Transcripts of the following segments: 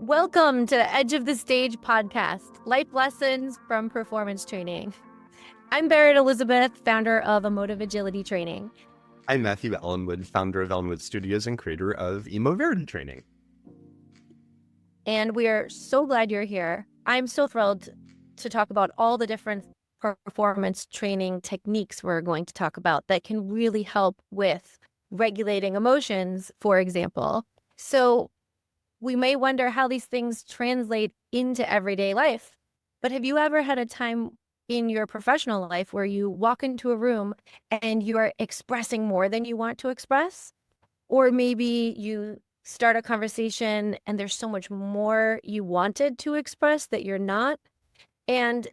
Welcome to the Edge of the Stage podcast, life lessons from performance training. I'm Berit Elizabeth, founder of Emotive Agility Training. I'm Matthew Ellenwood, founder of Ellenwood Studios and creator of EmoVerity training. And we are so glad you're here. I'm so thrilled to talk about all the different performance training techniques we're going to talk about that can really help with regulating emotions, for example. So we may wonder how these things translate into everyday life. But have you ever had a time in your professional life where you walk into a room and you are expressing more than you want to express? Or maybe you start a conversation and there's so much more you wanted to express that you're not. And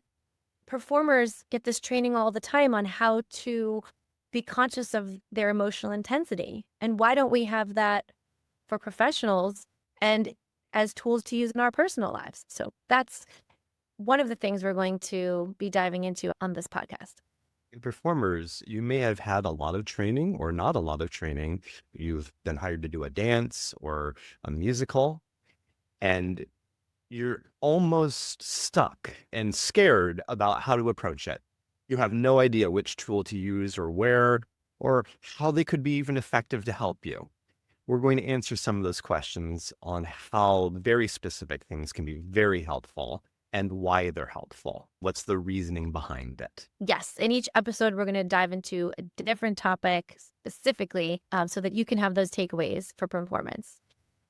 performers get this training all the time on how to be conscious of their emotional intensity. And why don't we have that for professionals and as tools to use in our personal lives? So that's one of the things we're going to be diving into on this podcast. In performers, you may have had a lot of training or not a lot of training. You've been hired to do a dance or a musical, and you're almost stuck and scared about how to approach it. You have no idea which tool to use or where, or how they could be even effective to help you. We're going to answer some of those questions on how very specific things can be very helpful and why they're helpful. What's the reasoning behind it? Yes, in each episode, we're going to dive into a different topic specifically so that you can have those takeaways for performance.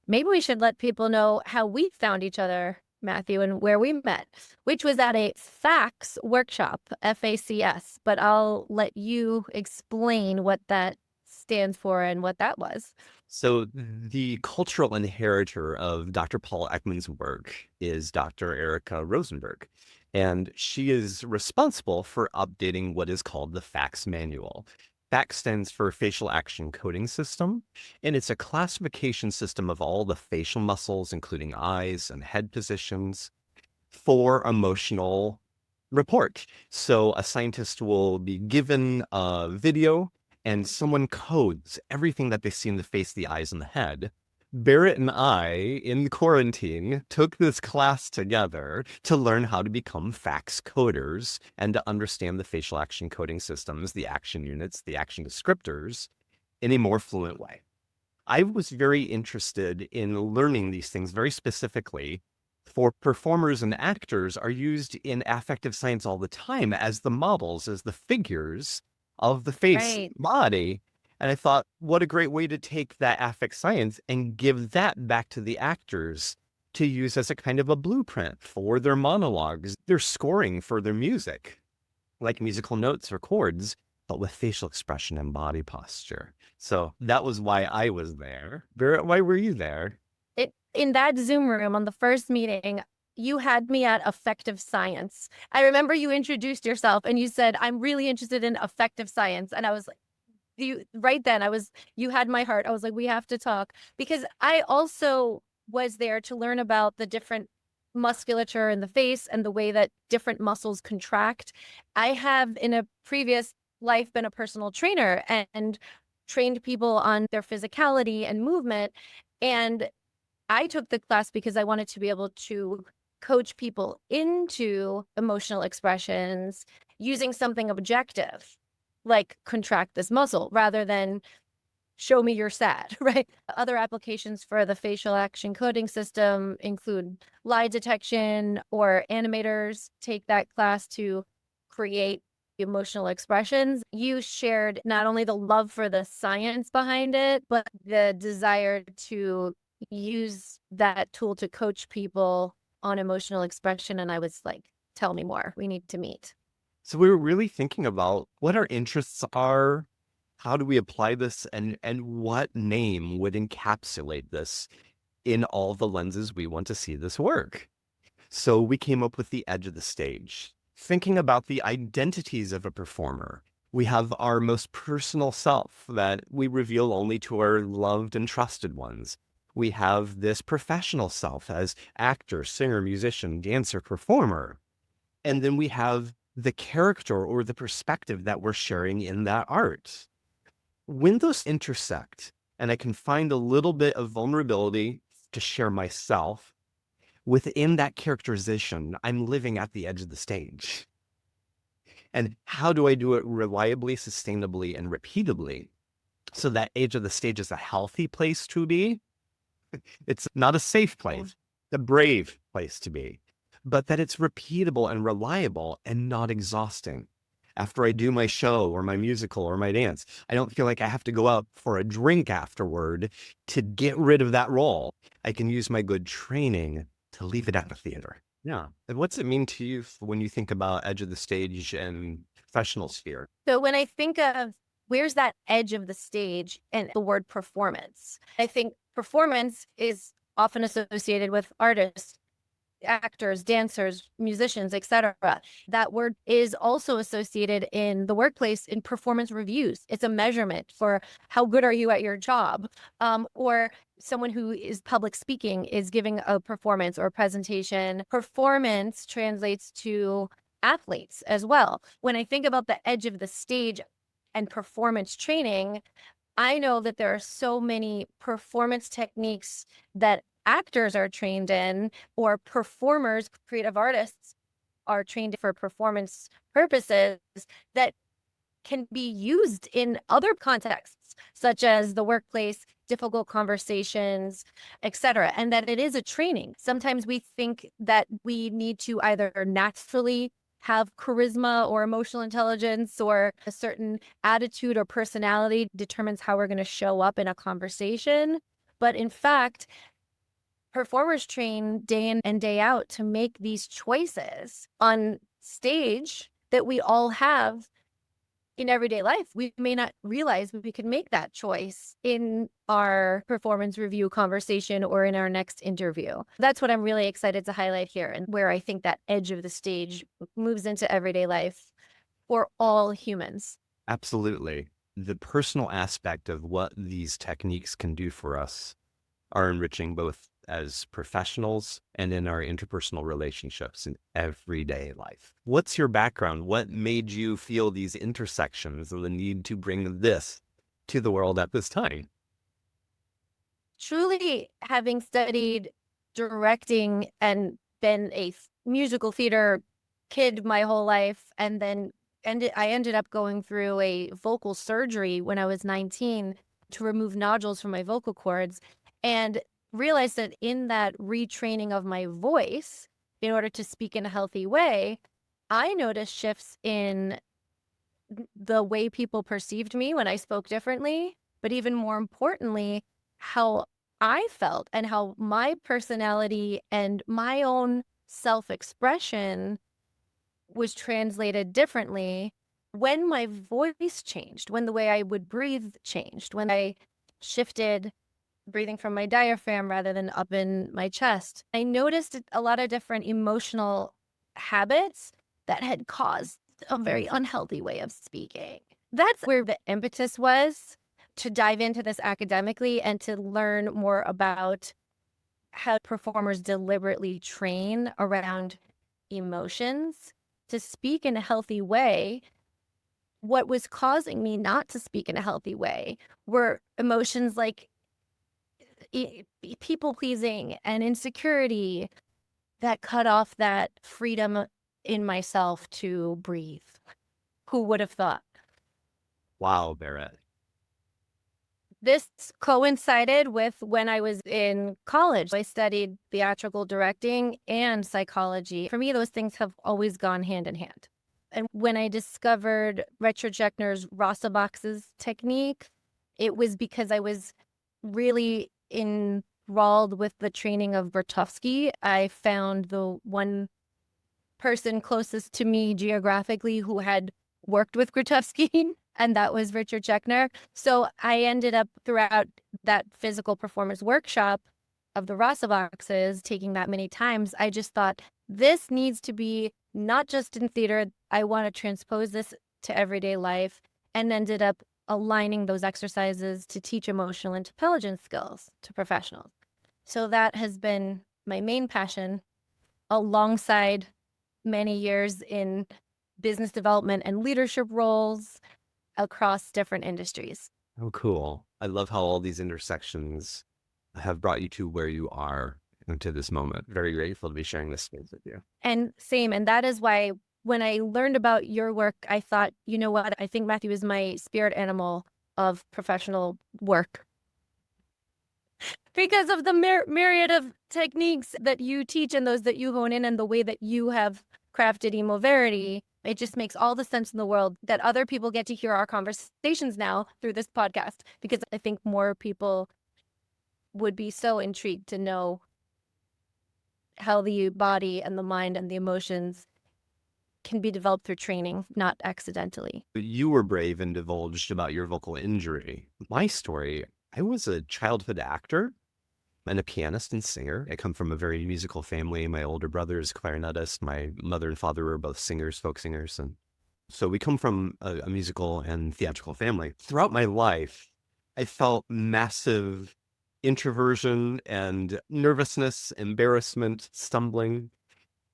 Maybe we should let people know how we found each other, Matthew, and where we met, which was at a FACS workshop, FACS, but I'll let you explain what that stands for and what that was. So the cultural inheritor of Dr. Paul Ekman's work is Dr. Erica Rosenberg, and she is responsible for updating what is called the FACS manual. FACS stands for Facial Action Coding System, and it's a classification system of all the facial muscles, including eyes and head positions, for emotional report. So a scientist will be given a video and someone codes everything that they see in the face, the eyes, and the head. Berit and I, in quarantine, took this class together to learn how to become FACS coders and to understand the facial action coding systems, the action units, the action descriptors in a more fluent way. I was very interested in learning these things very specifically for performers and actors are used in affective science all the time as the models, as the figures of the face body. And I thought, what a great way to take that affect science and give that back to the actors to use as a kind of a blueprint for their monologues, their scoring for their music, like musical notes or chords, but with facial expression and body posture. So that was why I was there. Berit, why were you there? In that Zoom room on the first meeting, you had me at affective science. I remember you introduced yourself and you said, I'm really interested in affective science. And I was like, you had my heart. I was like, we have to talk, because I also was there to learn about the different musculature in the face and the way that different muscles contract. I have in a previous life been a personal trainer and trained people on their physicality and movement. And I took the class because I wanted to be able to coach people into emotional expressions using something objective, like contract this muscle, rather than show me you're sad, right? Other applications for the facial action coding system include lie detection, or animators take that class to create emotional expressions. You shared not only the love for the science behind it, but the desire to use that tool to coach people on emotional expression. And I was like, tell me more. We need to meet. So we were really thinking about what our interests are, how do we apply this, and what name would encapsulate this in all the lenses we want to see this work. So we came up with the edge of the stage, thinking about the identities of a performer. We have our most personal self that we reveal only to our loved and trusted ones. We have this professional self as actor, singer, musician, dancer, performer. And then we have the character or the perspective that we're sharing in that art. When those intersect, and I can find a little bit of vulnerability to share myself, within that characterization, I'm living at the edge of the stage. And how do I do it reliably, sustainably, and repeatably so that edge of the stage is a healthy place to be? It's not a safe place, a brave place to be, but that it's repeatable and reliable and not exhausting. After I do my show or my musical or my dance, I don't feel like I have to go out for a drink afterward to get rid of that role. I can use my good training to leave it at the theater. Yeah. And what's it mean to you when you think about edge of the stage and professional sphere? So when I think of where's that edge of the stage and the word performance, I think performance is often associated with artists, actors, dancers, musicians, etc. That word is also associated in the workplace in performance reviews. It's a measurement for how good are you at your job, or someone who is public speaking is giving a performance or presentation. Performance translates to athletes as well. When I think about the edge of the stage and performance training, I know that there are so many performance techniques that actors are trained in, or performers, creative artists are trained for performance purposes that can be used in other contexts, such as the workplace, difficult conversations, etc. And that it is a training. Sometimes we think that we need to either naturally have charisma or emotional intelligence, or a certain attitude or personality determines how we're going to show up in a conversation. But in fact, performers train day in and day out to make these choices on stage that we all have in everyday life. We may not realize we can make that choice in our performance review conversation or in our next interview. That's what I'm really excited to highlight here, and where I think that edge of the stage moves into everyday life for all humans. Absolutely. The personal aspect of what these techniques can do for us are enriching both as professionals and in our interpersonal relationships in everyday life. What's your background? What made you feel these intersections of the need to bring this to the world at this time? Truly, having studied directing and been a musical theater kid my whole life, and then I ended up going through a vocal surgery when I was 19 to remove nodules from my vocal cords, and realized that in that retraining of my voice in order to speak in a healthy way, I noticed shifts in the way people perceived me when I spoke differently, but even more importantly, how I felt and how my personality and my own self-expression was translated differently when my voice changed, when the way I would breathe changed, when I shifted breathing from my diaphragm rather than up in my chest. I noticed a lot of different emotional habits that had caused a very unhealthy way of speaking. That's where the impetus was to dive into this academically and to learn more about how performers deliberately train around emotions to speak in a healthy way. What was causing me not to speak in a healthy way were emotions like people pleasing and insecurity that cut off that freedom in myself to breathe. Who would have thought? Wow, Berit. This coincided with when I was in college. I studied theatrical directing and psychology. For me, those things have always gone hand in hand. And when I discovered Richard Schechner's Rasa boxes technique, it was because I was really enthralled with the training of Bertovsky. I found the one person closest to me geographically who had worked with Grotowski, and that was Richard Schechner. So I ended up throughout that physical performance workshop of the Rasa boxes, taking that many times, I just thought, this needs to be not just in theater. I want to transpose this to everyday life, and ended up aligning those exercises to teach emotional intelligence skills to professionals. So that has been my main passion, alongside many years in business development and leadership roles across different industries. Oh, cool. I love how all these intersections have brought you to where you are into this moment. Very grateful to be sharing this space with you. And same. And that is why when I learned about your work, I thought, you know what? I think Matthew is my spirit animal of professional work because of the myriad of techniques that you teach and those that you hone in and the way that you have crafted EmoVerity. It just makes all the sense in the world that other people get to hear our conversations now through this podcast, because I think more people would be so intrigued to know how the body and the mind and the emotions can be developed through training, not accidentally. You were brave and divulged about your vocal injury. My story, I was a childhood actor and a pianist and singer. I come from a very musical family. My older brother is a clarinetist. My mother and father were both singers, folk singers. And so we come from a musical and theatrical family. Throughout my life, I felt massive introversion and nervousness, embarrassment, stumbling.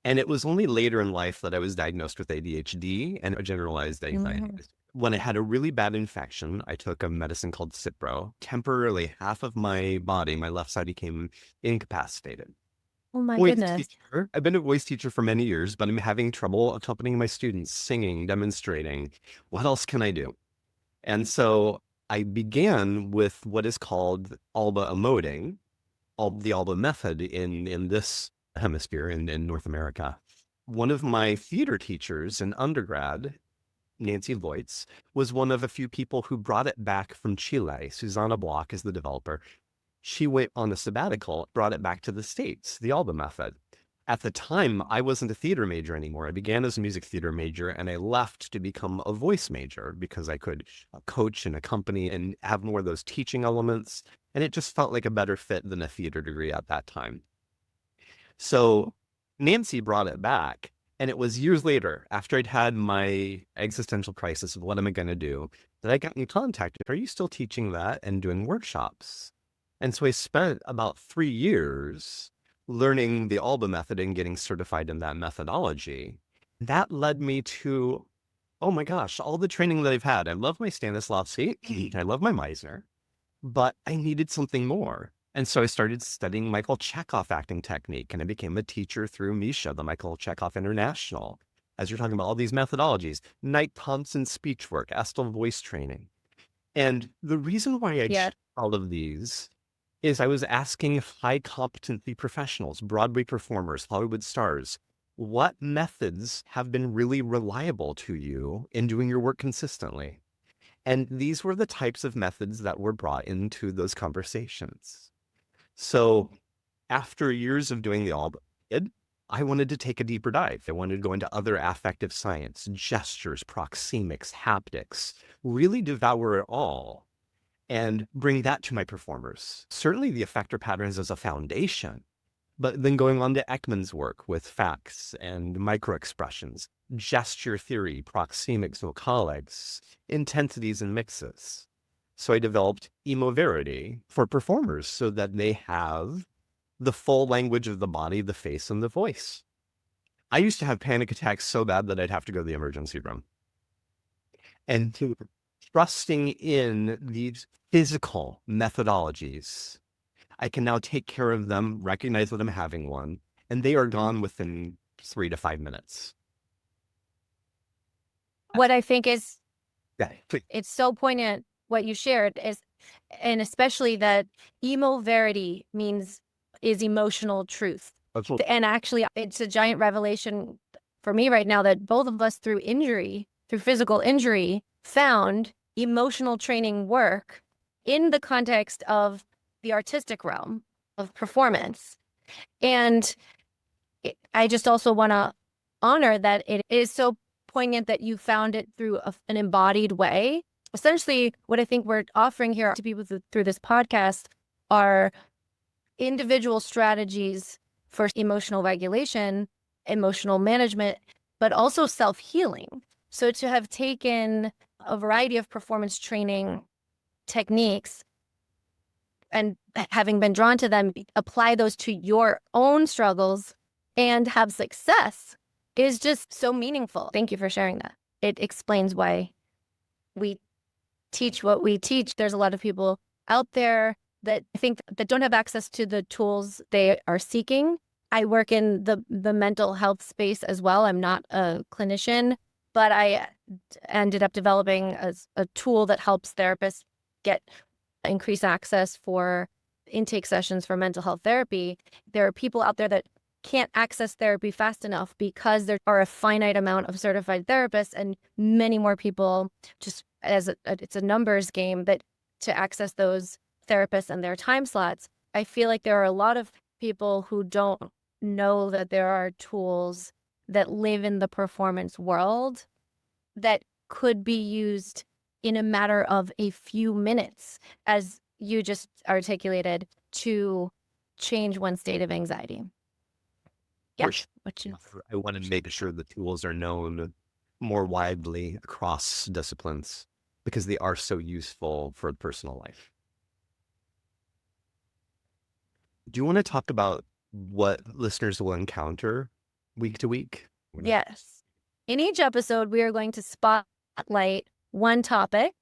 And it was only later in life that I was diagnosed with ADHD and generalized anxiety. When I had a really bad infection, I took a medicine called Cipro. Temporarily, half of my body, my left side, became incapacitated. Oh my Voice goodness. teacher. I've been a voice teacher for many years, but I'm having trouble accompanying my students, singing, demonstrating. What else can I do? And so I began with what is called ALBA emoting, the ALBA method in this hemisphere in North America. One of my theater teachers in undergrad, Nancy Leutz, was one of a few people who brought it back from Chile. Susanna Block is the developer. She went on a sabbatical, brought it back to the States, the ALBA method. At the time, I wasn't a theater major anymore. I began as a music theater major, and I left to become a voice major because I could coach and accompany and have more of those teaching elements. And it just felt like a better fit than a theater degree at that time. So Nancy brought it back. And it was years later, after I'd had my existential crisis of what am I going to do, that I got in contact. Are you still teaching that and doing workshops? And so I spent about 3 years learning the ALBA method and getting certified in that methodology. That led me to, oh my gosh, all the training that I've had. I love my Stanislavski, I love my Meisner, but I needed something more. And so I started studying Michael Chekhov acting technique, and I became a teacher through Misha, the Michael Chekhov International. As you're talking about all these methodologies, Knight Thompson speech work, Estel voice training. And the reason why I chose all of these is I was asking high competency professionals, Broadway performers, Hollywood stars, what methods have been really reliable to you in doing your work consistently? And these were the types of methods that were brought into those conversations. So after years of doing the ALBA, I wanted to take a deeper dive. I wanted to go into other affective science, gestures, proxemics, haptics, really devour it all and bring that to my performers. Certainly the effector patterns as a foundation, but then going on to Ekman's work with facts and microexpressions, gesture theory, proxemics, vocalics, intensities and mixes. So I developed EmoVerity for performers so that they have the full language of the body, the face, and the voice. I used to have panic attacks so bad that I'd have to go to the emergency room. And trusting in these physical methodologies, I can now take care of them, recognize that I'm having one, and they are gone within 3 to 5 minutes. What I think is, Yeah, it's so poignant what you shared is, and especially that EmoVerity is emotional truth. absolutely. And actually, it's a giant revelation for me right now that both of us through physical injury, found emotional training work in the context of the artistic realm of performance. And I just also want to honor that it is so poignant that you found it through an embodied way. Essentially, what I think we're offering here to people through this podcast are individual strategies for emotional regulation, emotional management, but also self-healing. So to have taken a variety of performance training techniques and having been drawn to them, apply those to your own struggles and have success is just so meaningful. Thank you for sharing that. It explains why we teach what we teach. There's a lot of people out there that I think that don't have access to the tools they are seeking. I work in the mental health space as well. I'm not a clinician, but I ended up developing a tool that helps therapists get increased access for intake sessions for mental health therapy. There are people out there that can't access therapy fast enough because there are a finite amount of certified therapists and many more people, just as it's a numbers game, that to access those therapists and their time slots. I feel like there are a lot of people who don't know that there are tools that live in the performance world that could be used in a matter of a few minutes, as you just articulated, to change one state of anxiety. Yeah. I want to make sure the tools are known more widely across disciplines because they are so useful for personal life. Do you want to talk about what listeners will encounter week to week? Yes. In each episode, we are going to spotlight one topic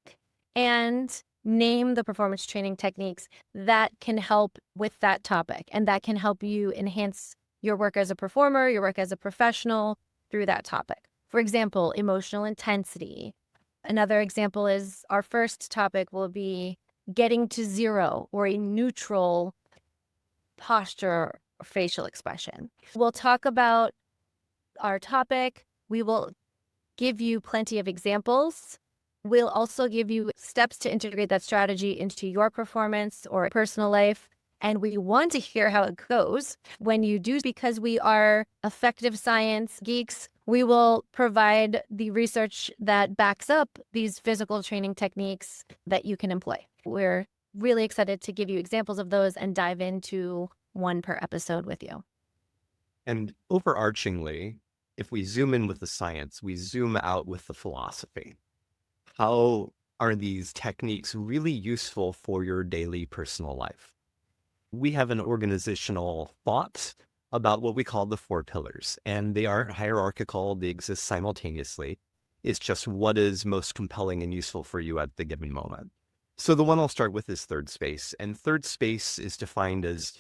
and name the performance training techniques that can help with that topic and that can help you enhance your work as a performer, your work as a professional through that topic. For example, emotional intensity. Another example is our first topic will be getting to zero or a neutral posture or facial expression. We'll talk about our topic. We will give you plenty of examples. We'll also give you steps to integrate that strategy into your performance or personal life. And we want to hear how it goes when you do, because we are affective science geeks. We will provide the research that backs up these physical training techniques that you can employ. We're really excited to give you examples of those and dive into one per episode with you. And overarchingly, if we zoom in with the science, we zoom out with the philosophy. How are these techniques really useful for your daily personal life? We have an organizational thought about what we call the 4 pillars, and they aren't hierarchical. They exist simultaneously. It's just what is most compelling and useful for you at the given moment. So the one I'll start with is third space, and third space is defined as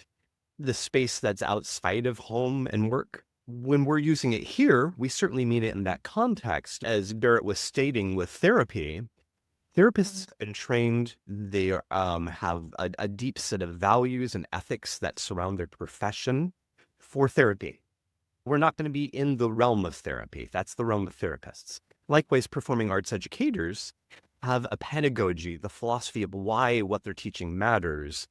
the space that's outside of home and work. When we're using it here, we certainly mean it in that context. As Berit was stating with therapy, therapists have been trained. They have a deep set of values and ethics that surround their profession for therapy. We're not going to be in the realm of therapy. That's the realm of therapists. Likewise, performing arts educators have a pedagogy, the philosophy of why what they're teaching matters,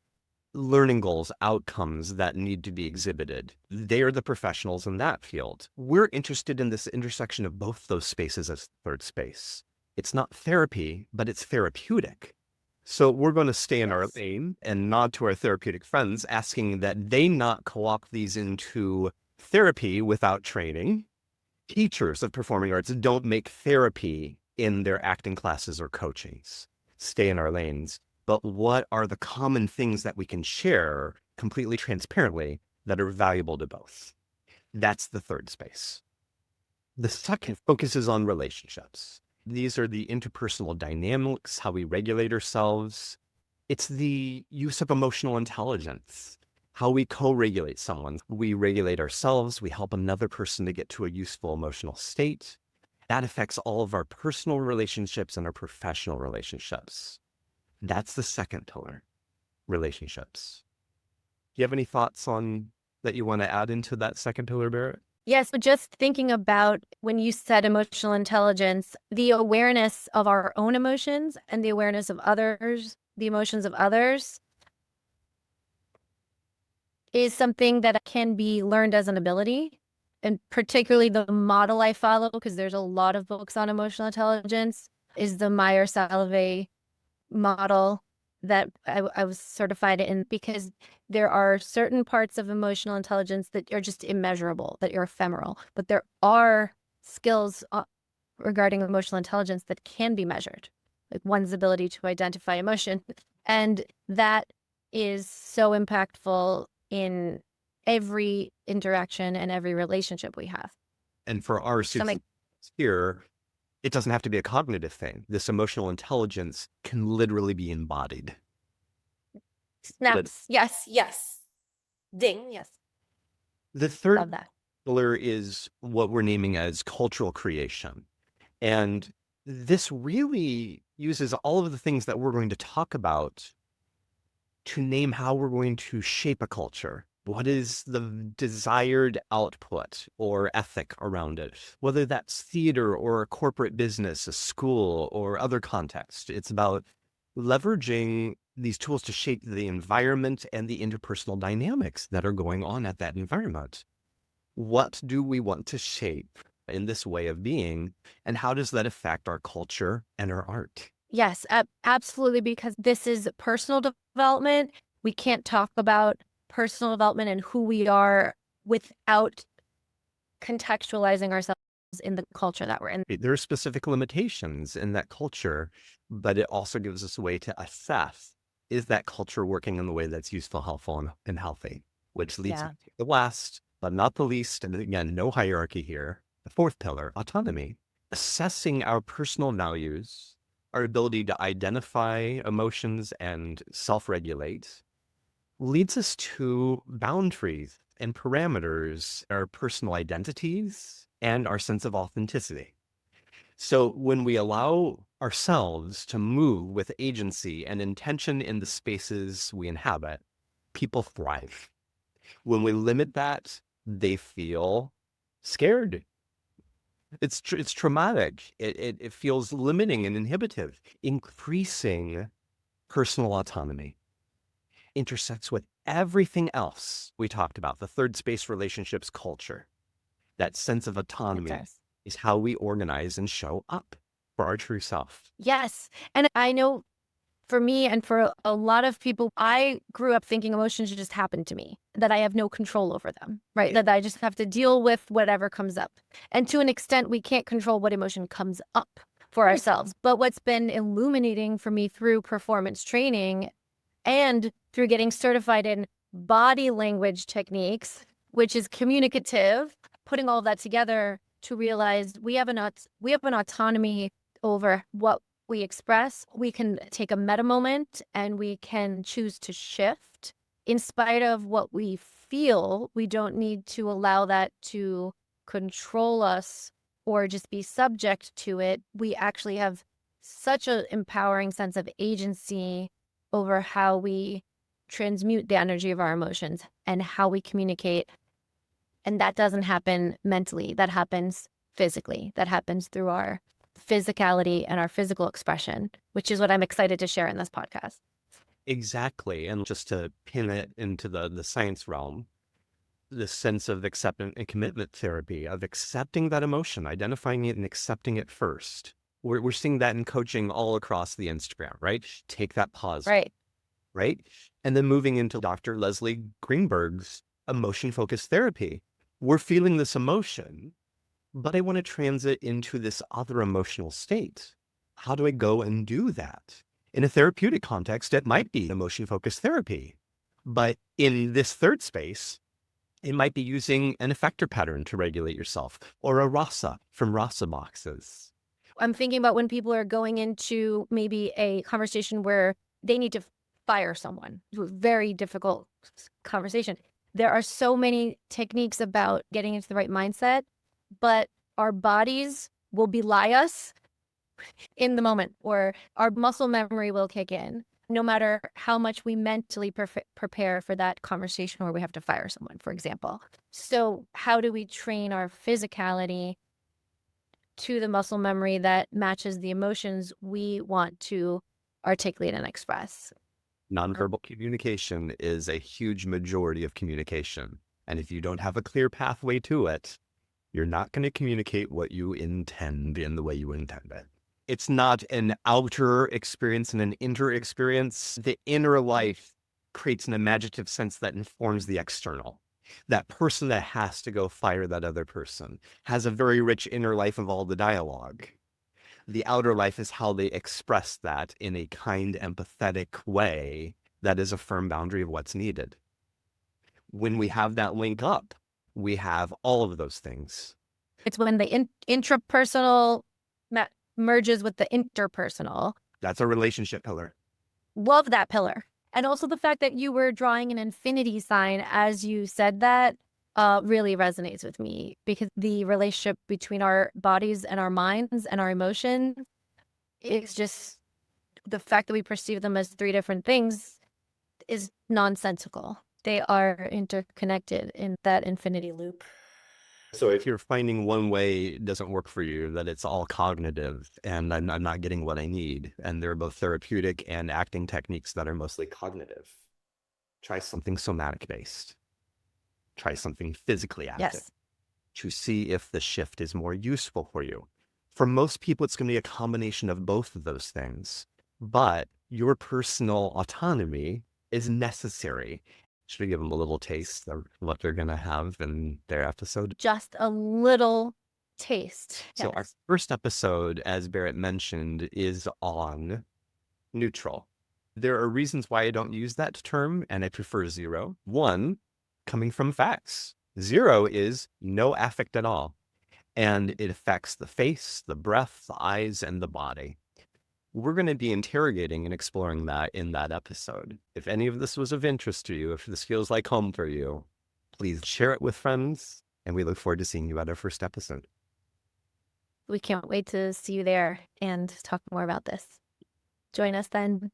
learning goals, outcomes that need to be exhibited. They are the professionals in that field. We're interested in this intersection of both those spaces as third space. It's not therapy, but it's therapeutic. So we're going to stay in our lane and nod to our therapeutic friends, asking that they not co-opt these into therapy without training. Teachers of performing arts don't make therapy in their acting classes or coachings. Stay in our lanes. But what are the common things that we can share completely transparently that are valuable to both? That's the third space. The second focuses on relationships. These are the interpersonal dynamics, how we regulate ourselves. It's the use of emotional intelligence, how we co-regulate someone. We regulate ourselves. We help another person to get to a useful emotional state. That affects all of our personal relationships and our professional relationships. That's the second pillar, relationships. Do you have any thoughts on that you want to add into that second pillar, Berit? Yes, but just thinking about when you said emotional intelligence, the awareness of our own emotions and the awareness of others, the emotions of others, is something that can be learned as an ability. And particularly the model I follow, because there's a lot of books on emotional intelligence, is the Meyer-Salovey model that I was certified in, because there are certain parts of emotional intelligence that are just immeasurable, that are ephemeral, but there are skills regarding emotional intelligence that can be measured, like one's ability to identify emotion. And that is so impactful in every interaction and every relationship we have. And for our students here, it doesn't have to be a cognitive thing. This emotional intelligence can literally be embodied. Snaps. Yes, yes. Ding. Yes. The third Love that. pillar is what we're naming as cultural creation. And this really uses all of the things that we're going to talk about to name how we're going to shape a culture. What is the desired output or ethic around it? Whether that's theater or a corporate business, a school, or other context. It's about leveraging these tools to shape the environment and the interpersonal dynamics that are going on at that environment. What do we want to shape in this way of being, and how does that affect our culture and our art? Yes, absolutely, because this is personal development. We can't talk about personal development and who we are without contextualizing ourselves in the culture that we're in. There are specific limitations in that culture, but it also gives us a way to assess, is that culture working in the way that's useful, helpful, and healthy? Which leads me to the last, but not the least, and again, no hierarchy here, the fourth pillar, autonomy. Assessing our personal values, our ability to identify emotions and self-regulate, leads us to boundaries and parameters, our personal identities, and our sense of authenticity. So when we allow ourselves to move with agency and intention in the spaces we inhabit, people thrive. When we limit that, they feel scared. It's traumatic. It feels limiting and inhibitive. Increasing personal autonomy intersects with everything else we talked about, the third space relationships culture. That sense of autonomy is how we organize and show up for our true self. Yes. And I know for me and for a lot of people, I grew up thinking emotions just happen to me, that I have no control over them, right? That I just have to deal with whatever comes up. And to an extent, we can't control what emotion comes up for ourselves. But what's been illuminating for me through performance training and through getting certified in body language techniques, which is communicative, putting all of that together to realize we have an autonomy over what we express. We can take a meta moment and we can choose to shift in spite of what we feel. We don't need to allow that to control us or just be subject to it. We actually have such an empowering sense of agency over how we transmute the energy of our emotions and how we communicate. And that doesn't happen mentally. That happens physically. That happens through our physicality and our physical expression, which is what I'm excited to share in this podcast. Exactly. And just to pin it into the science realm, the sense of acceptance and commitment therapy, of accepting that emotion, identifying it and accepting it first. We're seeing that in coaching all across the Instagram, right? Take that pause. Right. And then moving into Dr. Leslie Greenberg's emotion-focused therapy. We're feeling this emotion, but I want to transit into this other emotional state. How do I go and do that? In a therapeutic context, it might be emotion-focused therapy. But in this third space, it might be using an effector pattern to regulate yourself, or a rasa from rasa boxes. I'm thinking about when people are going into maybe a conversation where they need to fire someone. It was a very difficult conversation. There are so many techniques about getting into the right mindset, but our bodies will belie us in the moment, or our muscle memory will kick in, no matter how much we mentally prepare for that conversation where we have to fire someone, for example. So how do we train our physicality to the muscle memory that matches the emotions we want to articulate and express? Nonverbal communication is a huge majority of communication. And if you don't have a clear pathway to it, you're not going to communicate what you intend in the way you intend it. It's not an outer experience and an inner experience. The inner life creates an imaginative sense that informs the external. That person that has to go fire that other person has a very rich inner life of all the dialogue. The outer life is how they express that in a kind, empathetic way that is a firm boundary of what's needed. When we have that link up, we have all of those things. It's when the intrapersonal merges with the interpersonal. That's a relationship pillar. Love that pillar. And also the fact that you were drawing an infinity sign as you said that really resonates with me, because the relationship between our bodies and our minds and our emotions is just the fact that we perceive them as three different things is nonsensical. They are interconnected in that infinity loop. So if you're finding one way doesn't work for you, that it's all cognitive and I'm not getting what I need, and they're both therapeutic and acting techniques that are mostly cognitive, try something somatic based. Try something physically active Yes. to see if the shift is more useful for you. For most people, it's going to be a combination of both of those things, but your personal autonomy is necessary. Should we give them a little taste of what they're going to have in their episode? Just a little taste. So our Yes. first episode, as Berit mentioned, is on neutral. There are reasons why I don't use that term, and I prefer zero. One, coming from facts. Zero is no affect at all, and it affects the face, the breath, the eyes, and the body. We're going to be interrogating and exploring that in that episode. If any of this was of interest to you, if this feels like home for you, please share it with friends, and we look forward to seeing you at our first episode. We can't wait to see you there and talk more about this. Join us then.